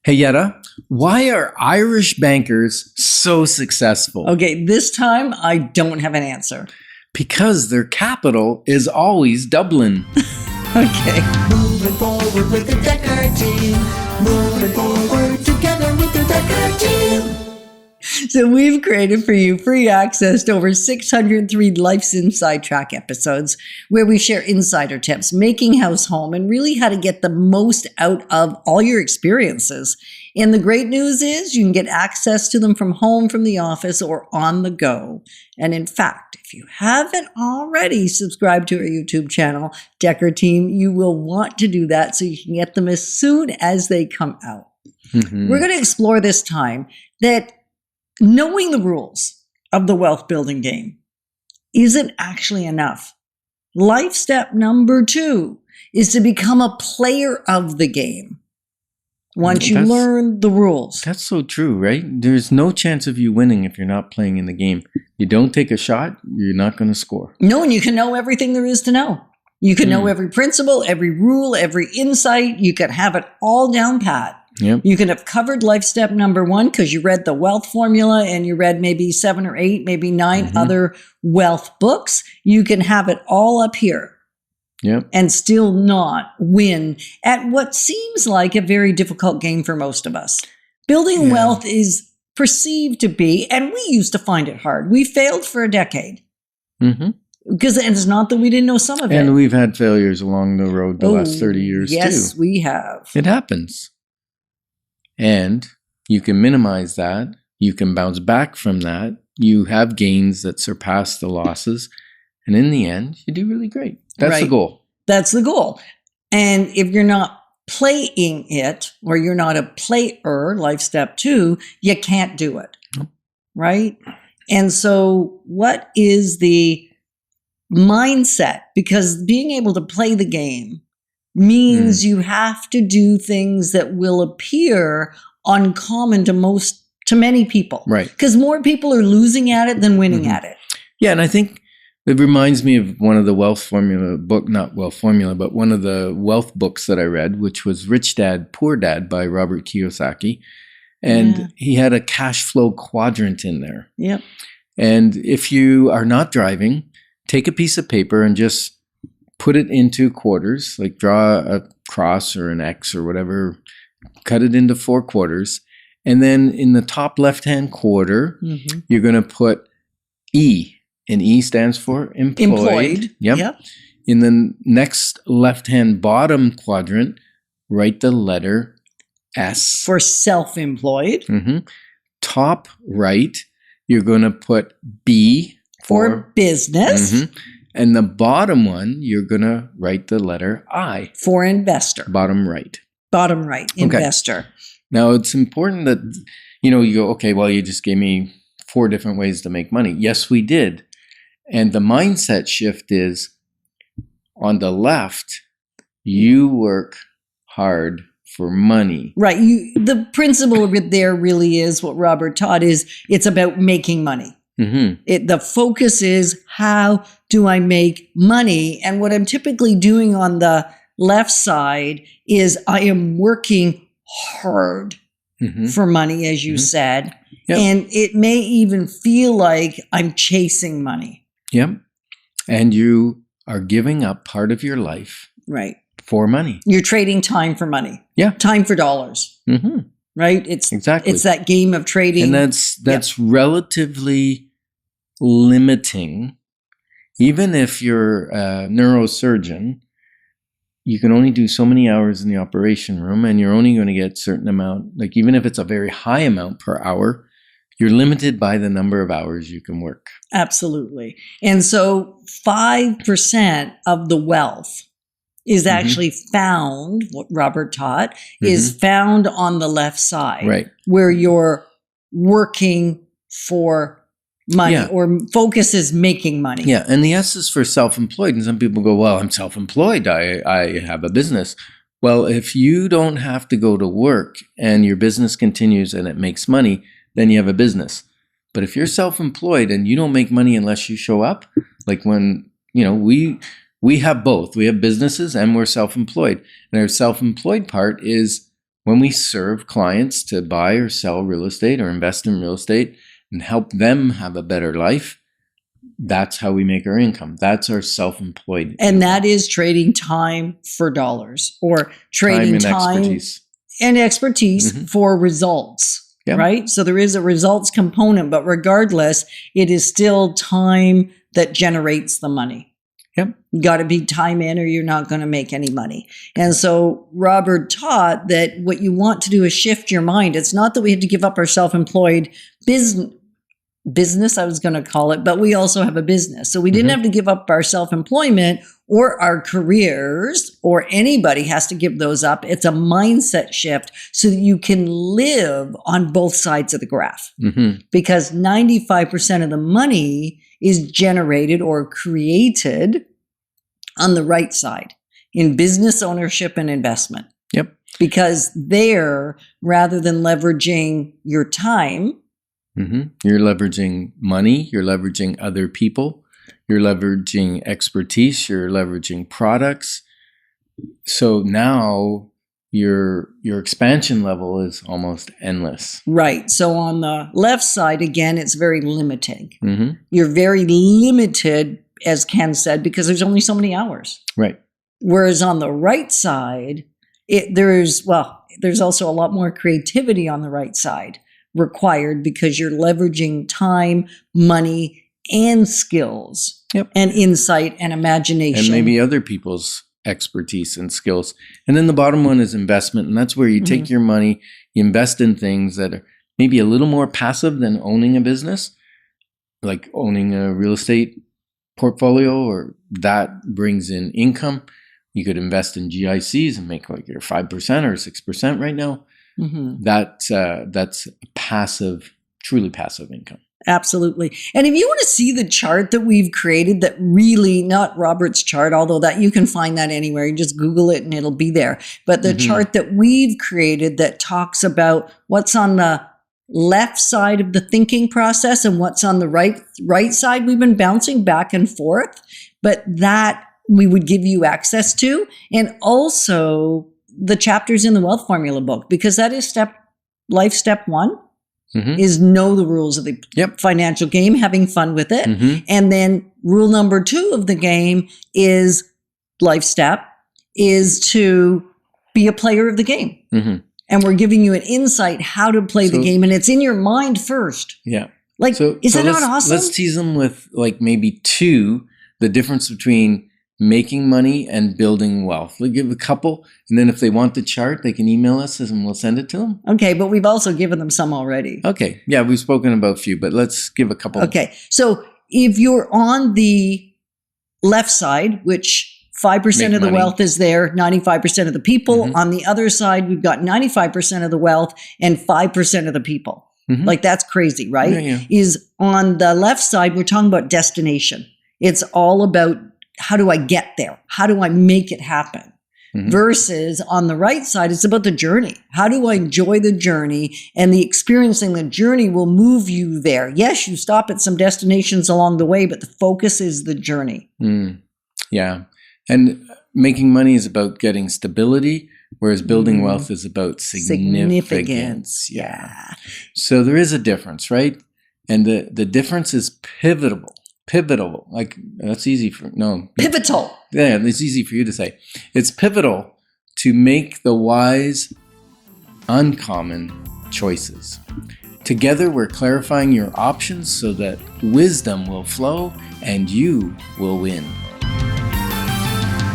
Hey, Yetta, why are Irish bankers so successful? Okay, this time I don't have an answer. Because their capital is always Dublin. Okay. Moving forward with the Dekker Team. Moving forward together with the Dekker Team. So we've created for you free access to over 603 Life's Inside Track episodes where we share insider tips, making house home, and really how to get the most out of all your experiences. And the great news is you can get access to them from home, from the office, or on the go. And in fact, if you haven't already subscribed to our YouTube channel, Dekker Team, you will want to do that so you can get them as soon as they come out. Mm-hmm. We're going to explore this time that knowing the rules of the wealth building game isn't actually enough. Life step number 2 is to become a player of the game. Once you learn the rules. That's so true, right? There's no chance of you winning if you're not playing in the game. You don't take a shot, you're not going to score. No, and you can know everything there is to know. You can know every principle, every rule, every insight. You can have it all down pat. Yep. You can have covered life step number 1 because you read the wealth formula and you read maybe 7 or 8, maybe 9 other wealth books. You can have it all up here. Yep. And still not win at what seems like a very difficult game for most of us. Building wealth is perceived to be, and we used to find it hard. We failed for a decade. Because it's not that we didn't know some of it. And we've had failures along the road the last 30 years too. Yes, we have. It happens. And you can minimize that. You can bounce back from that. You have gains that surpass the losses. And in the end, you do really great. That's the goal. That's the goal. And if you're not playing it, or you're not a player, life step 2, you can't do it. Right? And so what is the mindset? Because being able to play the game means you have to do things that will appear uncommon to many people. Right. Because more people are losing at it than winning at it. Yeah, and I think it reminds me of one of the wealth formula book, not wealth formula, but one of the wealth books that I read, which was Rich Dad, Poor Dad by Robert Kiyosaki. And he had a cash flow quadrant in there. Yep. And if you are not driving, take a piece of paper and just put it into quarters, like draw a cross or an X or whatever, cut it into 4 quarters. And then in the top left-hand quarter, you're going to put E. And E stands for employed. Yep. In the next left-hand bottom quadrant, write the letter S. For self-employed. Top right, you're going to put B. For business. And the bottom one, you're going to write the letter I. For investor. Bottom right. Bottom right, investor. Okay. Now, it's important that, you go, okay, well, you just gave me 4 different ways to make money. Yes, we did. And the mindset shift is on the left, you work hard for money. Right. The principle there really is what Robert taught is it's about making money. The focus is how do I make money? And what I'm typically doing on the left side is I am working hard for money, as you said. Yep. And it may even feel like I'm chasing money. Yep. And you are giving up part of your life for money. You're trading time for money. Yeah. Time for dollars. Right? It's that game of trading. And that's relatively limiting. Even if you're a neurosurgeon, you can only do so many hours in the operation room, and you're only going to get a certain amount. Like even if it's a very high amount per hour, you're limited by the number of hours you can work. Absolutely. And so 5% of the wealth is actually found, what Robert taught, is found on the left side. Right. Where you're working for money or focus is making money. Yeah. And the S is for self-employed. And some people go, well, I'm self-employed. I have a business. Well, if you don't have to go to work and your business continues and it makes money, then you have a business. But if you're self-employed and you don't make money unless you show up, like when, we have both. We have businesses and we're self-employed. And our self-employed part is when we serve clients to buy or sell real estate or invest in real estate and help them have a better life, that's how we make our income. That's our self-employed. And that is trading time for dollars, or trading time and expertise for results. Yep. Right? So there is a results component, but regardless, it is still time that generates the money. Yep. You got to be time in or you're not going to make any money. And so Robert taught that what you want to do is shift your mind. It's not that we have to give up our self-employed business, I was going to call it, but we also have a business. So we didn't have to give up our self-employment or our careers, or anybody has to give those up. It's a mindset shift so that you can live on both sides of the graph. Because 95% of the money is generated or created on the right side in business ownership and investment. Yep. Because there, rather than leveraging your time, you're leveraging money, you're leveraging other people, you're leveraging expertise, you're leveraging products. So now your expansion level is almost endless. Right. So on the left side, again, it's very limiting. You're very limited, as Ken said, because there's only so many hours. Right. Whereas on the right side, there's also a lot more creativity on the right side required, because you're leveraging time, money, and skills, and insight and imagination. And maybe other people's expertise and skills. And then the bottom one is investment. And that's where you take your money, you invest in things that are maybe a little more passive than owning a business, like owning a real estate portfolio, or that brings in income. You could invest in GICs and make like your 5% or 6% right now. That's passive, truly passive income. Absolutely. And if you want to see the chart that we've created, that really, not Robert's chart, although that you can find that anywhere, you just Google it and it'll be there. But the chart that we've created that talks about what's on the left side of the thinking process and what's on the right side, we've been bouncing back and forth, but that we would give you access to. And also the chapters in the Wealth Formula book, because that is step 1 is know the rules of the financial game, having fun with it. And then rule number 2 of the game is life step is to be a player of the game. And we're giving you an insight how to play the game, and it's in your mind first. Yeah. Like, is that not awesome? Let's tease them with like maybe 2, the difference between making money and building wealth. We'll give a couple, and then if they want the chart, they can email us and we'll send it to them. Okay, but we've also given them some already. Okay, yeah, we've spoken about a few, but let's give a couple. Okay, so if you're on the left side, which 5% of the wealth is there, 95% of the people. On the other side, we've got 95% of the wealth and 5% of the people. Like, that's crazy, right? Is on the left side, we're talking about destination. It's all about, how do I get there? How do I make it happen? Versus on the right side, it's about the journey. How do I enjoy the journey? And the experiencing the journey will move you there. Yes, you stop at some destinations along the way, but the focus is the journey. Yeah. And making money is about getting stability, whereas building wealth is about significance. Yeah. So there is a difference, right? And the difference is pivotal. Like, that's easy pivotal. Yeah, it's easy for you to say. It's pivotal to make the wise, uncommon choices. Together, we're clarifying your options so that wisdom will flow and you will win.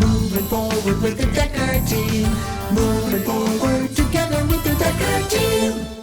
Moving forward with the Dekker Team. Moving forward together with the Dekker Team.